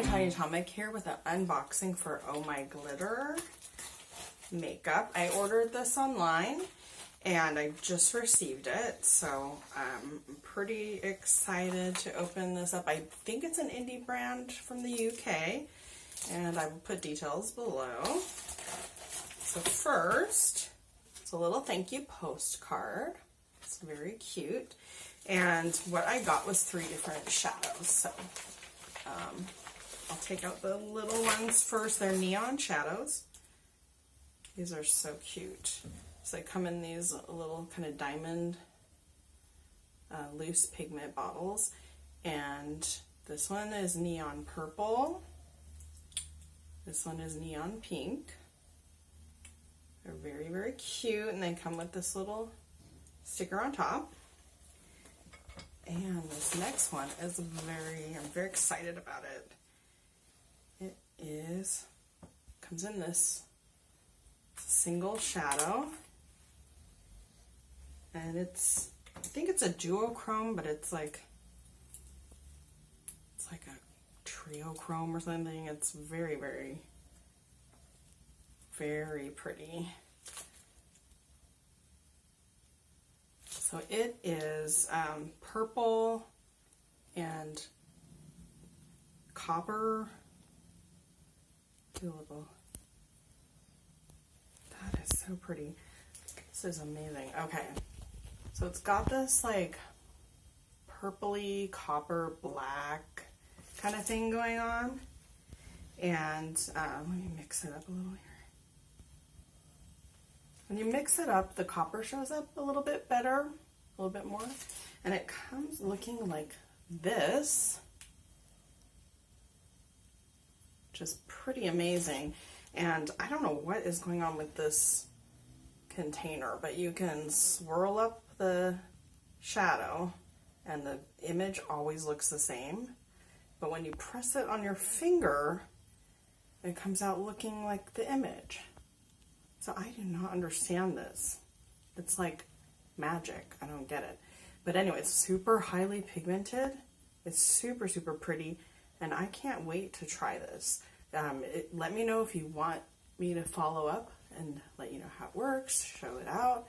Tonjia here with an unboxing for Oh My Glitter makeup. I ordered this online and I just received it, so I'm pretty excited to open this up. I think it's an indie brand from the UK, and I will put details below. So first, it's a little thank you postcard. It's very cute. And what I got was 3 different shadows. So I'll take out the little ones first. They're neon shadows. These are so cute. So they come in these little kind of diamond loose pigment bottles. And this one is neon purple. This one is neon pink. They're very, very cute, and they come with this little sticker on top. And this next one is I'm very excited about it. It comes in this single shadow, and I think it's a duochrome, but it's like a triochrome or something. It's very pretty. So it is purple and copper. That is so pretty. This is amazing. Okay, so it's got this like purpley copper black kind of thing going on, and let me mix it up a little here. When you mix it up, the copper shows up a little bit better, a little bit more, and it comes looking like this, which is pretty amazing. And I don't know what is going on with this container, but you can swirl up the shadow and the image always looks the same, but when you press it on your finger, it comes out looking like the image. So I do not understand this. It's like magic. I don't get it. But anyway, it's super highly pigmented. It's super pretty, and I can't wait to try this. Let me know if you want me to follow up and let you know how it works, show it out.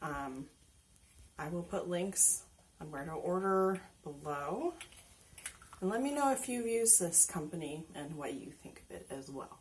I will put links on where to order below. And let me know if you've used this company and what you think of it as well.